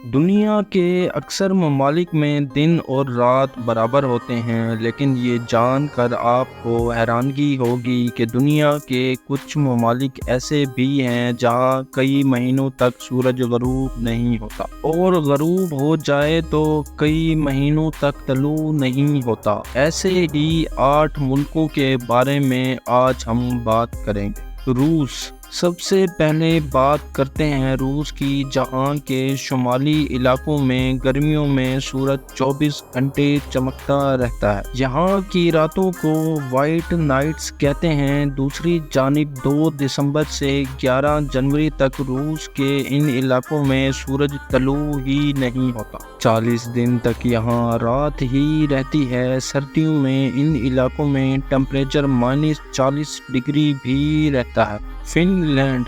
دنیا کے اکثر ممالک میں دن اور رات برابر ہوتے ہیں، لیکن یہ جان کر آپ کو حیرانگی ہوگی کہ دنیا کے کچھ ممالک ایسے بھی ہیں جہاں کئی مہینوں تک سورج غروب نہیں ہوتا، اور غروب ہو جائے تو کئی مہینوں تک طلوع نہیں ہوتا۔ ایسے ہی 8 ملکوں کے بارے میں آج ہم بات کریں گے۔ روس۔ سب سے پہلے بات کرتے ہیں روس کی، جہاں کے شمالی علاقوں میں گرمیوں میں سورج 24 گھنٹے چمکتا رہتا ہے۔ یہاں کی راتوں کو وائٹ نائٹس کہتے ہیں۔ دوسری جانب 2 دسمبر سے 11 جنوری تک روس کے ان علاقوں میں سورج طلوع ہی نہیں ہوتا۔ 40 دن تک یہاں رات ہی رہتی ہے۔ سردیوں میں ان علاقوں میں ٹمپریچر -40 ڈگری بھی رہتا ہے۔ Finland.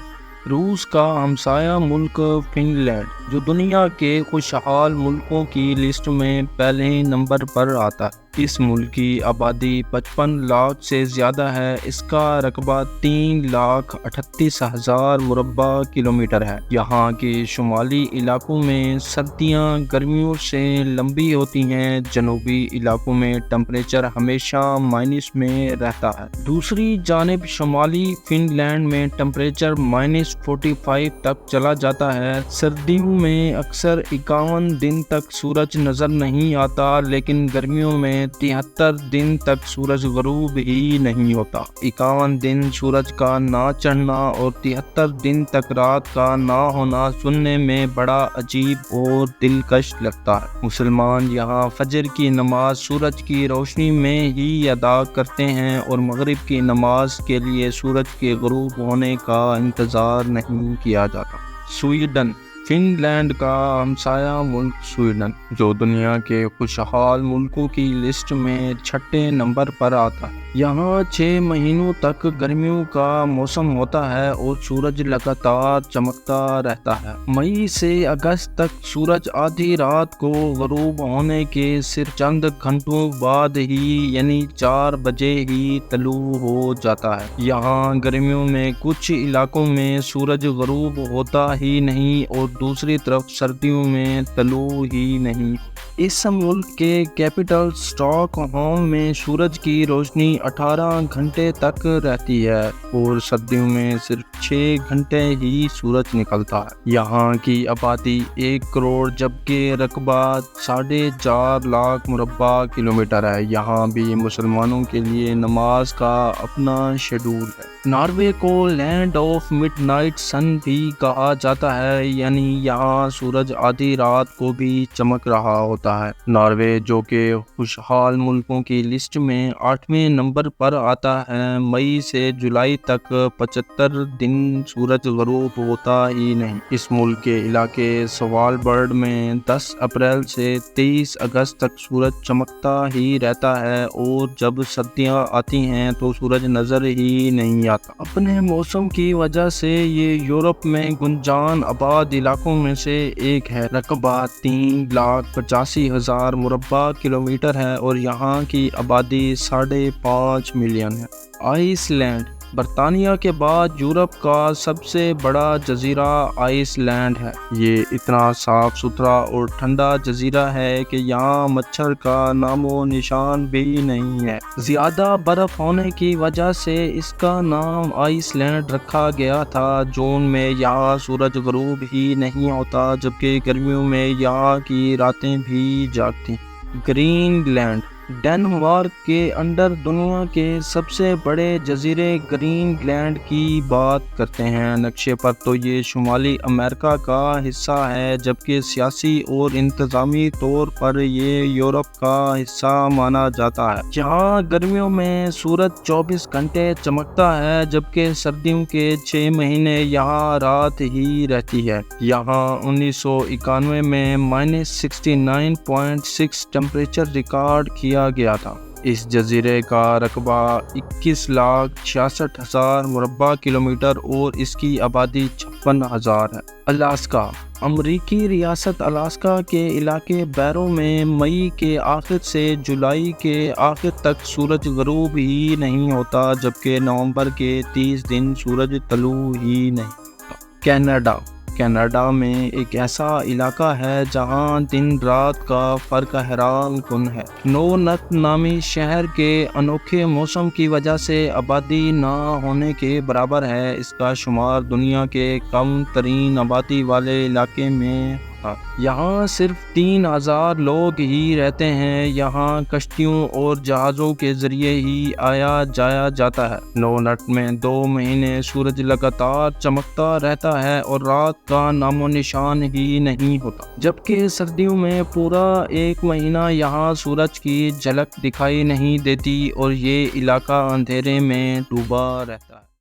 روس کا ہمسایہ ملک فن لینڈ، جو دنیا کے خوشحال ملکوں کی لسٹ میں پہلے نمبر پر آتا ہے۔ اس ملک کی آبادی 55 لاکھ سے زیادہ ہے۔ اس کا رقبہ 3,38,000 مربع کلومیٹر ہے۔ یہاں کے شمالی علاقوں میں سردیاں گرمیوں سے لمبی ہوتی ہیں۔ جنوبی علاقوں میں ٹمپریچر ہمیشہ مائنس میں رہتا ہے۔ دوسری جانب شمالی فن لینڈ میں ٹمپریچر -45 تک چلا جاتا ہے۔ سردیوں میں اکثر 51 دن تک سورج نظر نہیں آتا، لیکن گرمیوں میں 73 دن تک سورج غروب ہی نہیں ہوتا۔ 51 دن سورج کا نہ چڑھنا اور 73 دن تک رات کا نہ ہونا سننے میں بڑا عجیب اور دلکش لگتا ہے۔ مسلمان یہاں فجر کی نماز سورج کی روشنی میں ہی ادا کرتے ہیں اور مغرب کی نماز کے لیے سورج کے غروب ہونے کا انتظار نہیں کیا جاتا۔ سویڈن۔ فن لینڈ کا ہمسایہ ملک سویڈن، جو دنیا کے خوشحال ملکوں کی لسٹ میں 6 نمبر پر آتا ہے۔ یہاں 6 مہینوں تک گرمیوں کا موسم ہوتا ہے اور سورج لگاتار چمکتا رہتا ہے۔ مئی سے اگست تک سورج آدھی رات کو غروب ہونے کے صرف چند گھنٹوں بعد ہی یعنی 4 بجے ہی طلوع ہو جاتا ہے۔ یہاں گرمیوں میں کچھ علاقوں میں سورج غروب ہوتا ہی نہیں اور دوسری طرف سردیوں میں طلوع ہی نہیں۔ اس ملک کے کیپٹل اسٹاک ہوم میں سورج کی روشنی 18 گھنٹے تک رہتی ہے اور سردیوں میں صرف 6 گھنٹے ہی سورج نکلتا ہے۔ یہاں کی آبادی 1 کروڑ جبکہ رقبہ 4.5 لاکھ مربع کلومیٹر ہے۔ یہاں بھی مسلمانوں کے لیے نماز کا اپنا شیڈول ہے۔ ناروے کو لینڈ آف مڈ نائٹ سن بھی کہا جاتا ہے، یعنی یہاں سورج آدھی رات کو بھی چمک رہا ہوتا ہے۔ ناروے، جو کہ خوشحال ملکوں کی لسٹ میں 8ویں نمبر پر آتا ہے، مئی سے جولائی تک 75 دن سورج غروب ہوتا ہی نہیں۔ اس ملک کے علاقے سوالبرڈ میں 10 اپریل سے 23 اگست تک سورج چمکتا ہی رہتا ہے اور جب سردیاں آتی ہیں تو سورج نظر ہی نہیں آتا۔ اپنے موسم کی وجہ سے یہ یورپ میں گنجان آباد علاقوں میں سے ایک ہے۔ رقبہ 3,85,000 مربع کلومیٹر ہے اور یہاں کی آبادی 5.5 ملین ہے۔ Iceland. برطانیہ کے بعد یورپ کا سب سے بڑا جزیرہ آئس لینڈ ہے۔ یہ اتنا صاف ستھرا اور ٹھنڈا جزیرہ ہے کہ یہاں مچھر کا نام و نشان بھی نہیں ہے۔ زیادہ برف ہونے کی وجہ سے اس کا نام آئس لینڈ رکھا گیا تھا۔ جون میں یہاں سورج غروب ہی نہیں ہوتا، جبکہ گرمیوں میں یہاں کی راتیں بھی جاگتی ہیں۔ Green land. ڈنمارک کے اندر دنیا کے سب سے بڑے جزیرے گرین لینڈ کی بات کرتے ہیں۔ نقشے پر تو یہ شمالی امریکہ کا حصہ ہے، جبکہ سیاسی اور انتظامی طور پر یہ یورپ کا حصہ مانا جاتا ہے۔ یہاں گرمیوں میں سورج 24 گھنٹے چمکتا ہے، جبکہ سردیوں کے 6 مہینے یہاں رات ہی رہتی ہے۔ یہاں 1991 میں -69.6 ٹمپریچر ریکارڈ کیا گیا تھا۔ اس جزیرے کا رقبہ 21,66,000 مربع کلومیٹر اور اس کی آبادی 56,000 ہے۔ الاسکا۔ امریکی ریاست الاسکا کے علاقے بیرو میں مئی کے آخر سے جولائی کے آخر تک سورج غروب ہی نہیں ہوتا، جبکہ نومبر کے 30 دن سورج طلوع ہی نہیں ہوتا۔ کینیڈا۔ کینیڈا میں ایک ایسا علاقہ ہے جہاں دن رات کا فرق حیران کن ہے۔ نونت نامی شہر کے انوکھے موسم کی وجہ سے آبادی نہ ہونے کے برابر ہے۔ اس کا شمار دنیا کے کم ترین آبادی والے علاقے میں تھا۔ یہاں صرف 3000 لوگ ہی رہتے ہیں۔ یہاں کشتیوں اور جہازوں کے ذریعے ہی آیا جایا جاتا ہے۔ نونت میں 2 مہینے سورج لگاتار چمکتا رہتا ہے اور رات کا نام و نشان ہی نہیں ہوتا، جبکہ سردیوں میں پورا 1 مہینہ یہاں سورج کی جھلک دکھائی نہیں دیتی اور یہ علاقہ اندھیرے میں ڈوبا رہتا ہے۔